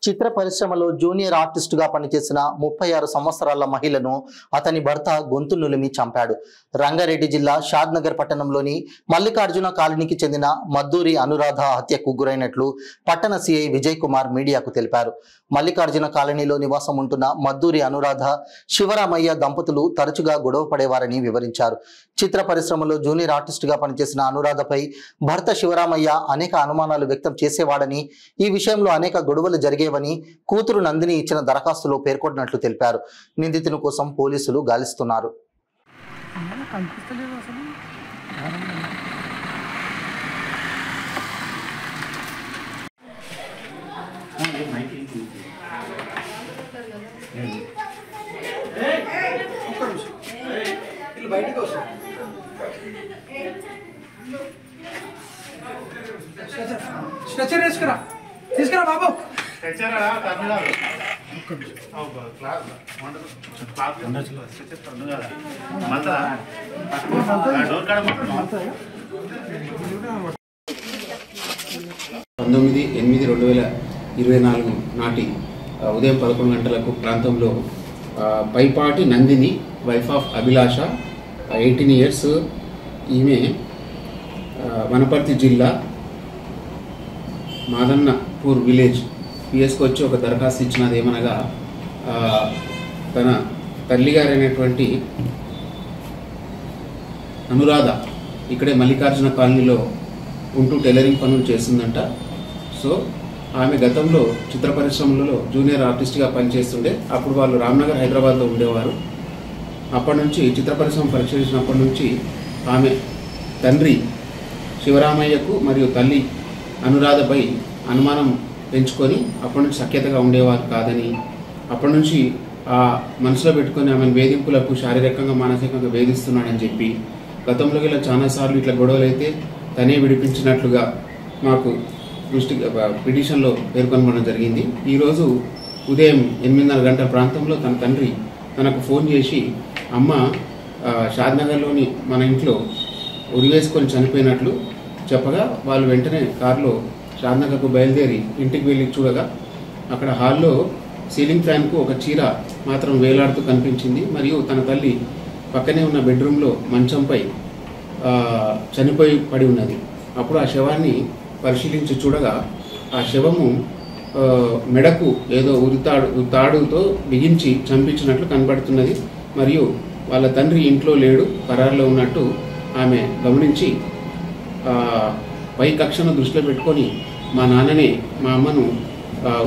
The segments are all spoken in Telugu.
చిత్ర పరిశ్రమలో జూనియర్ ఆర్టిస్టుగా పనిచేసిన 36 సంవత్సరాల మహిళను అతని భర్త గొంతు నులిమి చంపాడు. రంగారెడ్డి జిల్లా షాద్నగర్ పట్టణంలోని మల్లికార్జున కాలనీకి చెందిన మద్దూరి అనురాధ హత్యకు గురైనట్లు పట్టణ సిఐ విజయ్ కుమార్ మీడియాకు తెలిపారు. మల్లికార్జున కాలనీలో నివాసం ఉంటున్న మద్దూరి అనురాధ, శివరామయ్య దంపతులు తరచుగా గొడవ పడేవారని వివరించారు. చిత్ర పరిశ్రమలో జూనియర్ ఆర్టిస్టుగా పనిచేసిన అనురాధపై భర్త శివరామయ్య అనేక అనుమానాలు వ్యక్తం చేసేవాడని, ఈ విషయంలో అనేక గొడవలు జరిగేవని కూతురు నందిని ఇచ్చిన దరఖాస్తులో పేర్కొన్నట్లు తెలిపారు. నిందితుని కోసం పోలీసులు గాలిస్తున్నారు. తీసుకురా బాబు. పంతొమ్మిది 8/2024 నాటి ఉదయం 11 గంటలకు ప్రాంతంలో Paipati Nandini, wife of Abhilasha, 18 years, ఈమె వనపర్తి జిల్లా మాదన్నపూర్ విలేజ్ పిఎస్కి వచ్చి ఒక దరఖాస్తు ఇచ్చినది. ఏమనగా తన తల్లిగారైనటువంటి అనురాధ ఇక్కడే మల్లికార్జున కాలనీలో ఉంటూ టైలరింగ్ పనులు చేస్తుందంట. సో ఆమె గతంలో చిత్ర పరిశ్రమలలో జూనియర్ ఆర్టిస్ట్గా పనిచేస్తుండే. అప్పుడు వాళ్ళు రామ్నగర్ హైదరాబాద్లో ఉండేవారు. అప్పటి నుంచి చిత్ర పరిశ్రమ పరిశీలించినప్పటి నుంచి ఆమె తండ్రి శివరామయ్యకు మరియు తల్లి అనురాధపై అనుమానం పెంచుకొని అప్పటి నుంచి సఖ్యతగా ఉండేవారు కాదని, అప్పటి నుంచి ఆ మనసులో పెట్టుకొని ఆమెను వేధింపులకు శారీరకంగా మానసికంగా వేధిస్తున్నాడని చెప్పి గతంలో ఇలా చాలాసార్లు ఇట్లా గొడవలు అయితే తనే విడిపించినట్లుగా మాకు పిటిషన్లో పేర్కొనడం జరిగింది. ఈరోజు ఉదయం 8:30 గంటల ప్రాంతంలో తన తండ్రి తనకు ఫోన్ చేసి అమ్మ షాద్నగర్లోని మన ఇంట్లో ఉరివేసుకొని చనిపోయినట్లు చెప్పగా వాళ్ళు వెంటనే కారులో షాద్నగర్కు బయలుదేరి ఇంటికి వెళ్ళి చూడగా అక్కడ హాల్లో సీలింగ్ ఫ్యాన్కు ఒక చీర మాత్రం వేలాడుతూ కనిపించింది. మరియు తన తల్లి పక్కనే ఉన్న బెడ్రూమ్లో మంచంపై చనిపోయి పడి ఉన్నది. అప్పుడు ఆ శవాన్ని పరిశీలించి చూడగా ఆ శవము మెడకు ఏదో తాడుతో బిగించి చంపించినట్లు కనబడుతున్నది. మరియు వాళ్ళ తండ్రి ఇంట్లో లేడు, పరారులో ఉన్నట్టు ఆమె గమనించి పై కక్షను దృష్టిలో పెట్టుకొని మా నాన్ననే మా అమ్మను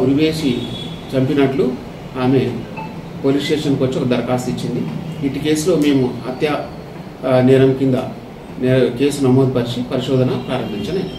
ఉరివేసి చంపినట్లు ఆమె పోలీస్ స్టేషన్కి వచ్చి ఒక దరఖాస్తు ఇచ్చింది. ఇటు కేసులో మేము హత్య నేరం కింద కేసు నమోదు పరిచి పరిశోధన ప్రారంభించలేదు.